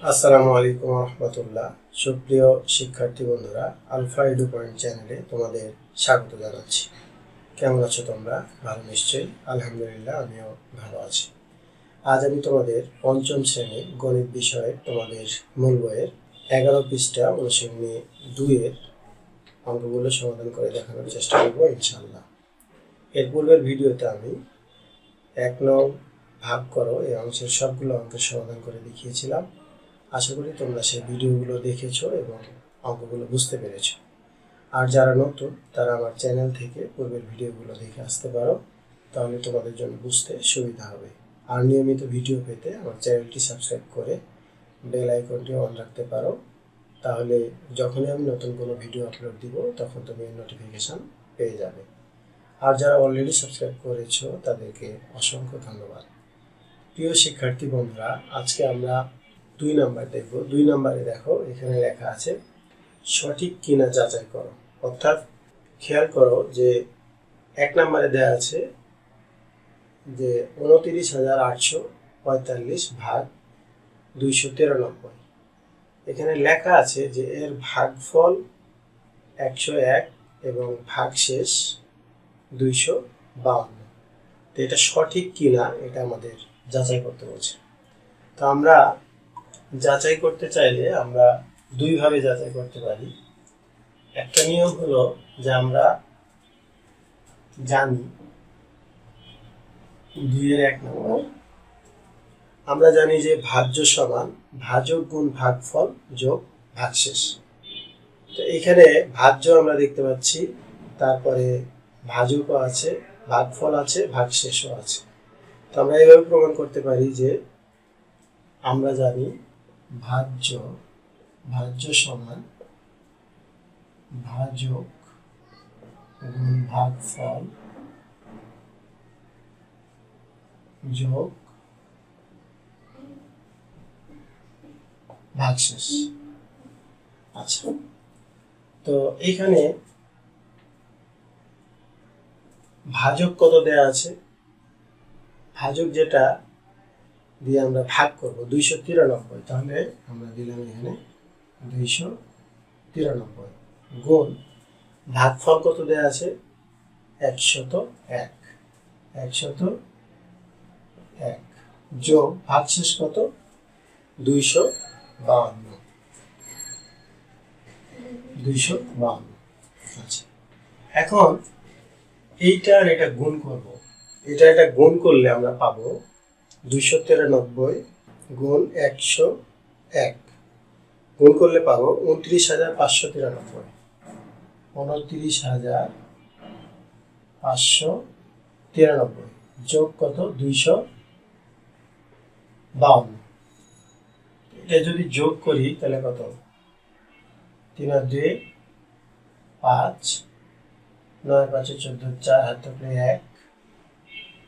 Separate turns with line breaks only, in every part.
আসসালামু আলাইকুম রহমতুল্লাহ। সুপ্রিয় শিক্ষার্থী বন্ধুরা, আলফা এডু পয়েন্ট চ্যানেলে তোমাদের স্বাগত জানাচ্ছি। কেমন আছো তোমরা? ভালো নিশ্চয়ই। আলহামদুলিল্লাহ, আমিও ভালো আছি। আজ আমি তোমাদের পঞ্চম শ্রেণীর গণিত বিষয়ে তোমাদের মূল বইয়ের 11 পৃষ্ঠা অনুশীলনী 2-এর অঙ্কগুলো সমাধান করে দেখানোর চেষ্টা করবো ইনশাআল্লাহ। এর পূর্বের ভিডিওতে আমি 1 নং ভাগ করো এই অংশের সবগুলো অঙ্কের সমাধান করে দেখিয়েছিলাম। আশা করি তোমরা সেই ভিডিওগুলো দেখেছো এবং অঙ্কগুলো বুঝতে পেরেছো। আর যারা নতুন তারা আমার চ্যানেল থেকে পূর্বের ভিডিওগুলো দেখে আসতে পারো, তাহলে তোমাদের জন্য বুঝতে সুবিধা হবে। আর নিয়মিত ভিডিও পেতে আমার চ্যানেলটি সাবস্ক্রাইব করে বেল আইকনটি অন রাখতে পারো, তাহলে যখনই আমি নতুন কোনো ভিডিও আপলোড দিব তখন তুমি নোটিফিকেশান পেয়ে যাবে। আর যারা অলরেডি সাবস্ক্রাইব করেছো তাদেরকে অসংখ্য ধন্যবাদ। প্রিয় শিক্ষার্থী বন্ধুরা, আজকে আমরা 2 নাম্বার দেখব। 2 নাম্বারে দেখো এখানে লেখা আছে সঠিক কিনা যাচাই করো। অর্থাৎ খেয়াল করো যে 1 নাম্বারে দেওয়া আছে যে 29,845 ভাগ 293। এখানে লেখা আছে যে এর ভাগফল 101 এবং ভাগশেষ 252। তো এটা সঠিক কিনা এটা আমাদের যাচাই করতে বলছে। তো আমরা যাচাই করতে চাইলে আমরা দুইভাবে যাচাই করতে পারি। একটা নিয়ম হলো যে আমরা জানি 2-এর 1 নম্বর, আমরা জানি যে ভাজ্য সমান ভাজক গুণ ভাগফল যোগ ভাগশেষ। তো এখানে ভাজ্য আমরা দেখতে পাচ্ছি, তারপরে ভাজকও আছে, ভাগফল আছে, ভাগশেষও আছে। তো আমরা এইভাবে প্রমাণ করতে পারি যে আমরা জানি ভাজ্য সমান ভাজক গুণ ভাগফল যোগ ভাগশেষ। আচ্ছা, তো এখানে ভাজক কত দেয়া আছে? ভাজক যেটা দিয়ে আমরা ভাগ করব 293, তাহলে আমরা দিলাম এখানে 293 গুণ ভাগফল কত দেয়া আছে? 101 যোগ ভাগশেষ কত? 252। আচ্ছা, এখন এইটা আর এটা গুণ করব। এটা গুণ করলে আমরা পাবো 293 গুণ 101 গুণ করলে পাবো 29,593। 29,593 যোগ কত? 252। এটা যদি যোগ করি তাহলে কত? 3 আর 2 5, 9 5 14, 4 হাত থাকলে 1,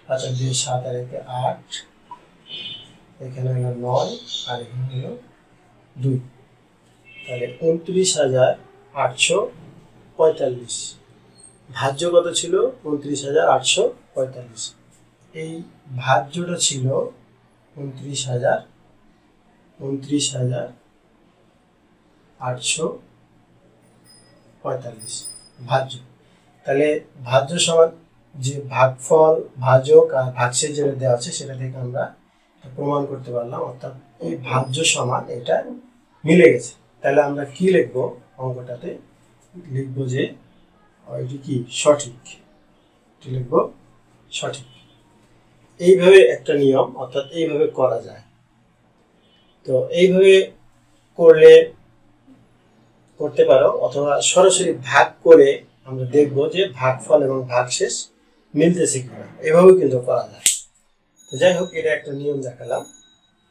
5 আর 2 7 আর 1 8, এখানে হলো 9 আর এখানে হলো 2, তাহলে 29,845। ভাজ্য কত ছিল? 29,845। এই ভাজ্যটা ছিল 29,845 ভাজ্য। তাহলে ভাজ্য সমান যে ভাগফল, ভাজক আর ভাগশেষ যেটা দেওয়া আছে সেটা থেকে আমরা প্রমাণ করতে পারলাম, অর্থাৎ এই ভাজ্য সমান এটা মিলে গেছে। তাহলে আমরা কি লিখবো অঙ্কটাতে? লিখবো যে এটি কি সঠিক, লিখবো সঠিক। এইভাবে একটা নিয়ম, অর্থাৎ এইভাবে করা যায়। তো এইভাবে করতে পারো, অথবা সরাসরি ভাগ করে আমরা দেখবো যে ভাগফল এবং ভাগশেষ মিলতেছে কিনা, এভাবেও কিন্তু করা যায়। তো যাই হোক, এটা একটা নিয়ম দেখালাম।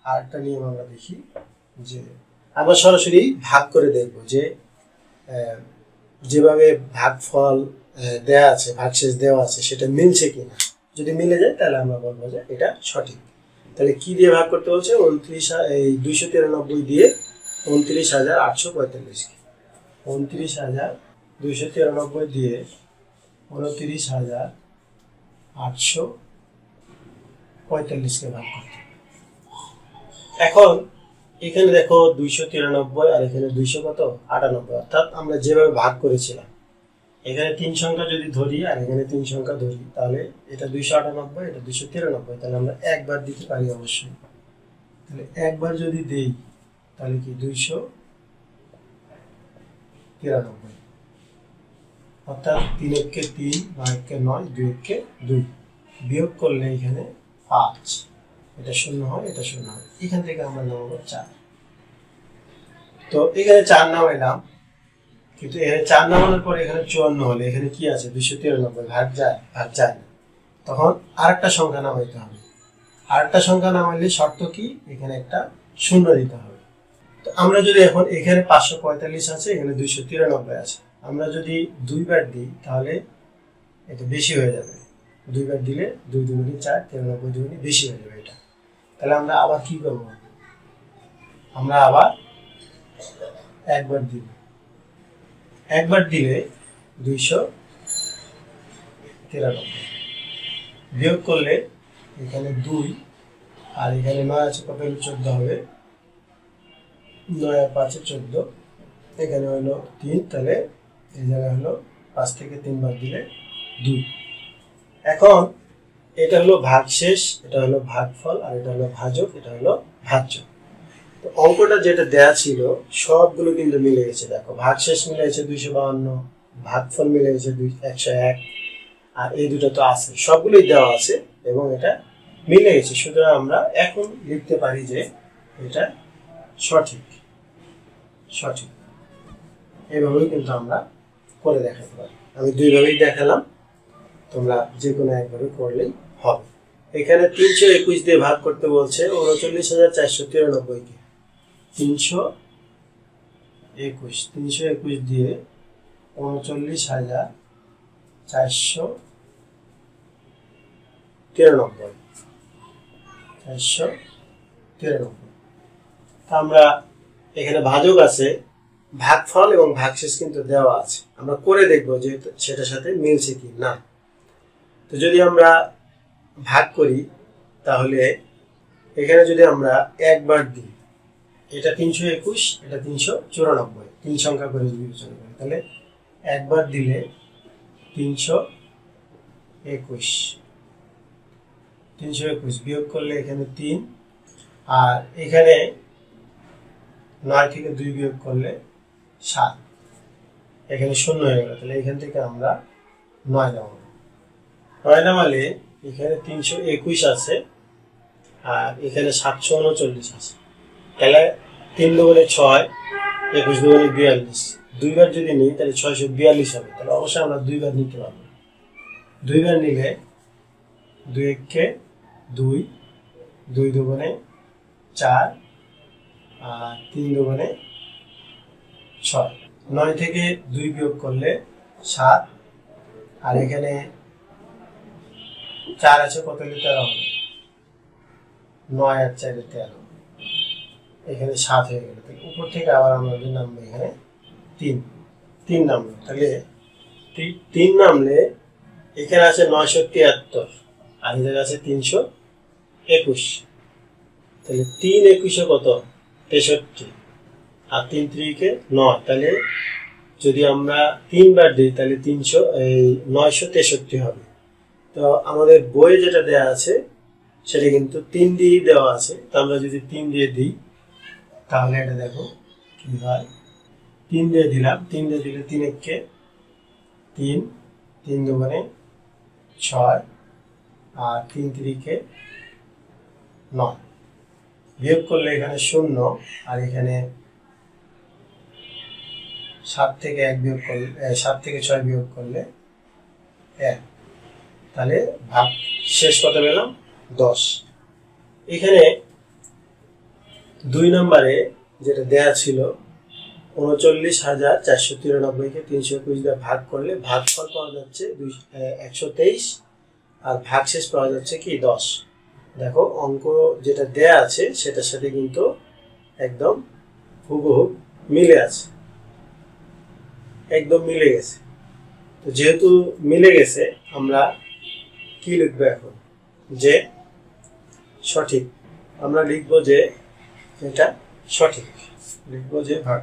আর একটা নিয়ম আমরা দেখি যে আমরা সরাসরি ভাগ করে দেখবো যে যেভাবে ভাগফল দেওয়া আছে, ভাগশেষ দেওয়া আছে, সেটা মিলছে কিনা। যদি মিলে যায় তাহলে আমরা বলবো যে এটা সঠিক। তাহলে কি দিয়ে ভাগ করতে বলছে? 293 দিয়ে 29,845, 29,293 দিয়ে 29,845 ভাগ করতে। এখন এখানে দেখো 293 আর এখানে 200 কত 98, অর্থাৎ আমরা যেভাবে ভাগ করেছিলাম এখানে 3 সংখ্যা যদি ধরি আর এখানে 3 সংখ্যা ধরি তাহলে এটা 298, এটা 293, তাহলে আমরা একবার দিতে পারি অবশ্যই। তাহলে একবার যদি দেই তাহলে কি 293, অর্থাৎ 3 একে 3, 9 একে 9, 2 একে 2, বিয়োগ করলে এখানে 5, এটা 0 হয়, এটা 0 হয়, এখান থেকে আমরা নামাবো 4। তো এখানে 4 নামাইলাম, কিন্তু এখানে 4 নামানোর পরে এখানে 54 হলে এখানে কি আছে 293, ভাগ যায় না, তখন আরেকটা সংখ্যা নামাইতে হবে। আরেকটা সংখ্যা নামাইলে শর্ত কি এখানে একটা 0 দিতে হবে। তো আমরা যদি এখন এখানে 545 আছে, এখানে 293 আছে, আমরা যদি 2 বার দিই তাহলে এটা বেশি হয়ে যাবে। 2 বার দিলে 2 দুগুণে 4, 93 দুগুণে বেশি হয়ে যাবে এটা। তাহলে আমরা আবার কি করব, আমরা আবার একবার দিব। একবার দিলে 293, বিয়োগ করলে এখানে 2 আর এখানে 9 আছে, কত হলো 14 হবে, 9 আর 5 14, এখানে হলো 3, তাহলে এই জায়গায় হলো 5 থেকে 3 বার দিলে 2। এখন এটা হলো ভাগশেষ, এটা হলো ভাগফল, আর এটা হলো ভাজক, এটা হলো ভাজ্য। তো অঙ্কটা যেটা দেয়া ছিল সবগুলো কিন্তু মিলে গেছে। দেখো ভাগশেষ মিলে গেছে 252, ভাগফল মিলে গেছে 101, আর এই দুটো তো আছে, সবগুলোই দেওয়া আছে এবং এটা মিলে গেছে। সুতরাং আমরা এখন লিখতে পারি যে এটা সঠিক। এইভাবেই কিন্তু আমরা করে দেখাতে পারি। আমি দুইভাবেই দেখালাম, তোমরা যে কোনো একভাবে করলেই হবে। এখানে 321 দিয়ে ভাগ করতে বলছে 39,493 কে। 321 দিয়ে 39,493। আমরা এখানে ভাজক আছে, ভাগফল এবং ভাগশেষ কিন্তু দেওয়া আছে, আমরা করে দেখব যে সেটার সাথে মিলছে কি না। তো যদি আমরা ভাগ করি তাহলে এখানে যদি আমরা একবার দিই, এটা 321, এটা 394, 3 সংখ্যা করে বিবেচনা করি, তাহলে একবার দিলে 321 বিয়োগ করলে এখানে 3, আর এখানে 9 থেকে 2 বিয়োগ করলে 7, এখানে 0 হয়ে গেল। তাহলে এখান থেকে আমরা 9 নামাবো। 9 নামালে এখানে 321 আছে আর এখানে 739 আছে, তাহলে 3 দুগুণে 6, 21 দুগুণে 42, 2 বার যদি নিই তাহলে 642 হবে। তাহলে অবশ্যই আমরা 2 বার নিতে পারবো। 2 বার নিলে 2 একে 2, 2 দুগুণে 4, আর 3 দুগুণে 6, 9 থেকে 2 বিয়োগ করলে 7, আর এখানে 4 আছে, কত হলে 13 হবে, 9 আর 4 13, এখানে 7 হয়ে গেল। তাহলে উপর থেকে আবার আমরা নামবো, এখানে 3 নামলো। তাহলে 3 নামলে এখানে আছে 973 আর এখানে আছে 321, তাহলে 3 21 কত 63, আর 3 3 9, তাহলে যদি আমরা 3 বার দিই তাহলে 963 হবে। তো আমাদের বইয়ে যেটা দেওয়া আছে সেটা কিন্তু 3 দিয়েই দেওয়া আছে। তো আমরা যদি 3 দিয়ে দিই তাহলে এটা দেখো কি হয়, 3 দিয়ে দিলাম, 3 দিয়ে দিলে 3 একে 3, 3 দুগুণে 6, আর 3 3 9, বিয়োগ করলে এখানে 0, আর এখানে 7 থেকে 1 বিয়োগ করলে 7 থেকে 6 বিয়োগ করলে 1, তাহলে ভাগ শেষ কত পেলাম 10। এখানে 2 নম্বরে যেটা দেয়া ছিল 39,493 কে 321 দিয়ে ভাগ করলে ভাগফল পাওয়া যাচ্ছে 123, আর ভাগশেষ পাওয়া যাচ্ছে কি 10। দেখো অঙ্ক যেটা দেয়া আছে সেটার সাথে কিন্তু একদম হুবহু মিলে আছে, একদম মিলে গেছে। তো যেহেতু মিলে গেছে আমরা কি লিখবো এখন, যে সঠিক। আমরা লিখবো যে এটা সঠিক, লিখবো যে ভাগ,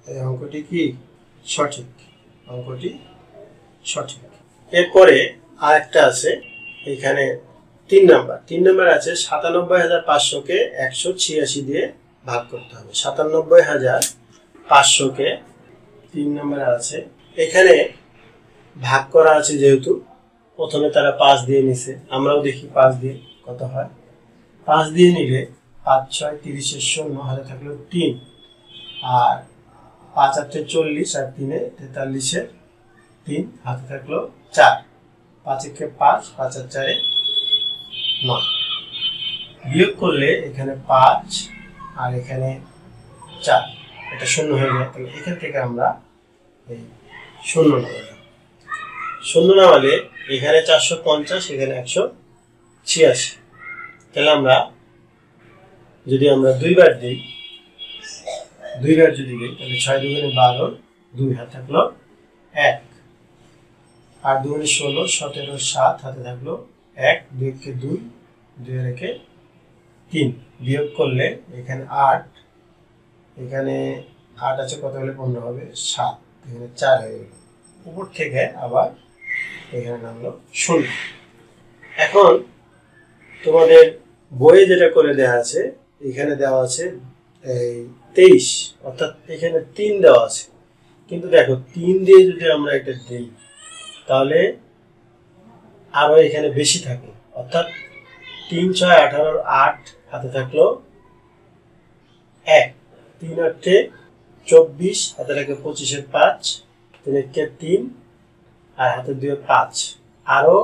এই অঙ্কটি কি সঠিক, অঙ্কটি সঠিক। এরপরে আরেকটা আছে, এখানে 3 নাম্বার আছে ৯৭,৫০০-কে ১৮৬ দিয়ে ভাগ করতে হবে। ৯৭,৫০০-কে 3 নম্বরে আছে, এখানে ভাগ করা আছে যেহেতু প্রথমে তারা ৫ দিয়ে নিছে, আমরাও দেখি ৫ দিয়ে কত হয়। ৫ দিয়ে নিলে ৫ ৬ ৩০ শূন্য, হাতে থাকলো ৩, আর ৫ ৮ ৪০ আর ৩ ৪৩ ৩, হাতে থাকলো ৪, ৫ একে ৫, ৫ আর ৪ ৯। বিয়োগ করলে এখানে ৫ আর এখানে ৪, এটা শূন্য হয়ে যায়। তাহলে এখান থেকে আমরা এই শূন্য নামালাম, শূন্য নামালে এখানে ৪৫০, এখানে ১৮৬। তাহলে আমরা যদি দুইবার দিই, যদি দিই তাহলে ৬ দুগুণে ১২, ২ হাতে থাকলো ১, ৮ দুগুণে ১৬, ১৭ ৭, হাতে থাকলো ১, ২ একে ২, ২ আর একে ৩। বিয়োগ করলে এখানে ৮, এখানে ৮ আছে, কত হলে ১৫ হবে, ৭, এখানে ৪ হয়ে গেল। উপর থেকে আবার এখানে নামলো ০। এখন তোমাদের বইয়ে যেটা করে দেওয়া আছে, এখানে দেওয়া আছে এই ২৩, অর্থাৎ এখানে ৩ দেওয়া আছে, কিন্তু দেখো ৩ দিয়ে যদি আমরা এটা দিই তাহলে আরো এখানে বেশি থাকে, অর্থাৎ ৩ ৬ ১৮, ৮ হাতে থাকলো ১, ৩ ৮ ২৪, হাতে থাকে ২৫ এর ৫, ৩ একে ৩, আর হাতে ২ ৫, আরো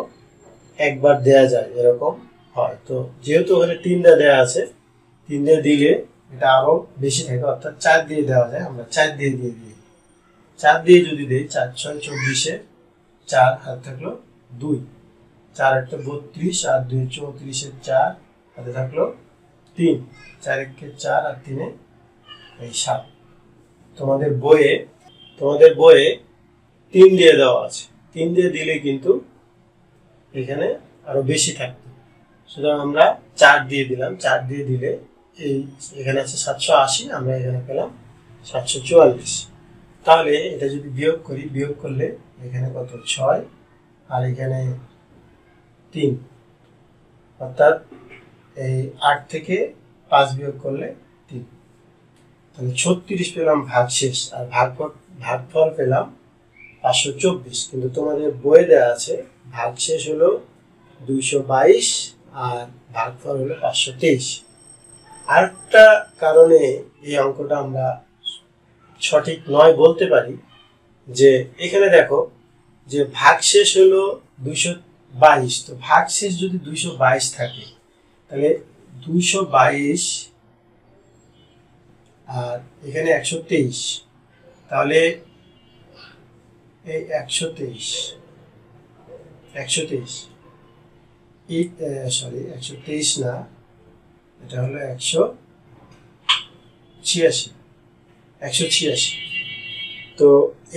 একবার দেয়া যায়, এরকম হয়। তো যেহেতু ওখানে ৩ দেওয়া আছে, ৩ দিয়ে দিলে এটা আরো বেশি থাকে, অর্থাৎ ৪ দিয়ে দেওয়া যায়, আমরা ৪ দিয়ে দিই। ৪ দিয়ে যদি দিই ৪ ৬ ২৪ এর ৪, হাতে থাকলো ২, ৪ ৮ ৩২, আর ২ ৩৪ এর ৪, হাতে থাকলো ৩, ৪ একে ৪, আর ৩ এই ৭। তোমাদের বইয়ে ৩ দিয়ে দেওয়া আছে, ৩ দিয়ে দিলে কিন্তু এখানে আরো বেশি থাকতো, সুতরাং আমরা ৪ দিয়ে দিলাম। ৪ দিয়ে দিলে এখানে আছে ৭৮০, আমরা এখানে পেলাম ৭৪৪। তাহলে এটা যদি বিয়োগ করি, বিয়োগ করলে এখানে কত ৬, আর এখানে ৩, অর্থাৎ এই ৮ থেকে ৫ বিয়োগ করলে ৩, তাহলে ৩৬ পেলাম ভাগশেষ, আর ভাগফল পেলাম ৫২৪। কিন্তু তোমাদের বইয়ে দেওয়া আছে ভাগশেষ হলো ২২২ আর ভাগফল হলো ৫২৩। আরেকটা কারণে এই অঙ্কটা আমরা সঠিক নয় বলতে পারি, যে এখানে দেখো যে ভাগশেষ হলো ২২২, তো ভাগশেষ যদি ২২২ থাকে তাহলে ২২২ আর এখানে ১২৩, তাহলে এই ১২৩ না, এটা হলো ১৮৬। তো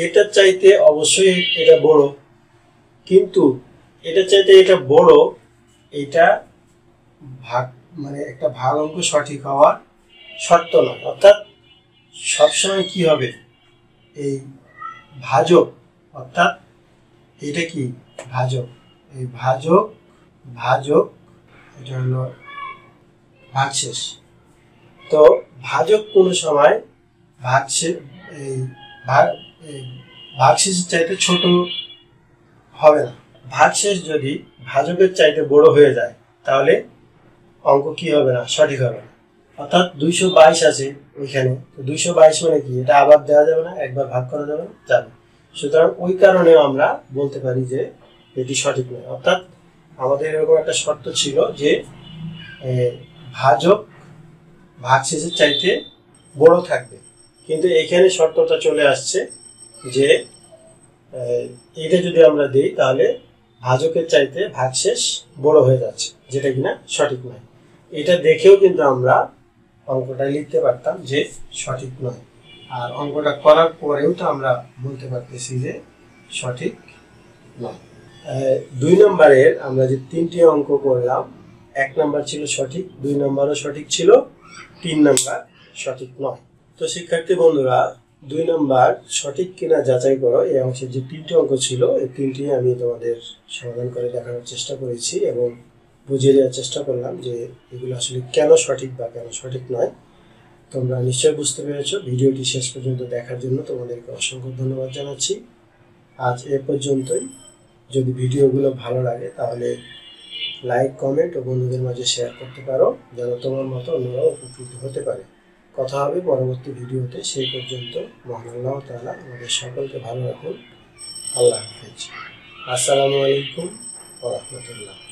এটার চাইতে অবশ্যই এটা বড়, কিন্তু এটার চাইতে এটা বড়, এটা ভাগ মানে একটা ভাগ অঙ্ক সঠিক হওয়ার শর্ত নয়। অর্থাৎ সবসময় কি হবে, এই ভাজক, অর্থাৎ এটা কি ভাজক, এই ভাজক এটা হলো ভাগশেষ। তো ভাজক কোনো সময় ভাগশেষের চাইতে ছোট হবে না। ভাগশেষ যদি ভাজকের চাইতে বড় হয়ে যায় তাহলে অঙ্ক কি হবে না, সঠিক হবে না। অর্থাৎ ২২২ আছে ওইখানে, তো ২২২ মানে কি, এটা আবার দেওয়া যাবে না, একবার ভাগ করা যাবে না, যাবে। সুতরাং ওই কারণেও আমরা বলতে পারি যে এটি সঠিক নয়। অর্থাৎ আমাদের এরকম একটা শর্ত ছিল যে ভাজক ভাগশেষের চাইতে বড় থাকবে, কিন্তু এখানে শর্তটা চলে আসছে যে এটা যদি আমরা দিই তাহলে ভাজকের চাইতে ভাগশেষ বড় হয়ে যাচ্ছে, যেটা কিনা সঠিক নয়। এটা দেখেও কিন্তু আমরা অঙ্কটা লিখতে পারতাম যে সঠিক নয়, আর অঙ্কটা করার পরেও তো আমরা বলতে পারতেছি যে সঠিক নয়। ২ নম্বরের আমরা যে ৩টি অঙ্ক করলাম, ১ নম্বর ছিল সঠিক, ২ নম্বরও সঠিক ছিল, ৩ নম্বর সঠিক নয়। তো শিক্ষার্থী বন্ধুরা, 2 নম্বর সঠিক কিনা যাচাই করো এই অংশের যে 3টি অঙ্ক ছিল এই 3টি আমি তোমাদের সমাধান করে দেখানোর চেষ্টা করেছি এবং বুঝিয়ে দেওয়ার চেষ্টা করলাম যে এগুলো আসলে কেন সঠিক বা কেন সঠিক নয়। তোমরা নিশ্চয়ই বুঝতে পেরেছো। ভিডিওটি শেষ পর্যন্ত দেখার জন্য তোমাদেরকে অসংখ্য ধন্যবাদ জানাচ্ছি। আজ এ পর্যন্তই। যদি ভিডিওগুলো ভালো লাগে তাহলে লাইক, কমেন্ট ও বন্ধুদের মাঝে শেয়ার করতে পারো, যেন তোমার মতো অন্যরাও উপকৃত হতে পারে। কথা হবে পরবর্তী ভিডিওতে। সেই পর্যন্ত মহান আল্লাহ তাআলা আমাদের সকলকে ভালো রাখুন। আল্লাহ হাফেজ। আসসালামু আলাইকুম ওয়া রাহমাতুল্লাহ।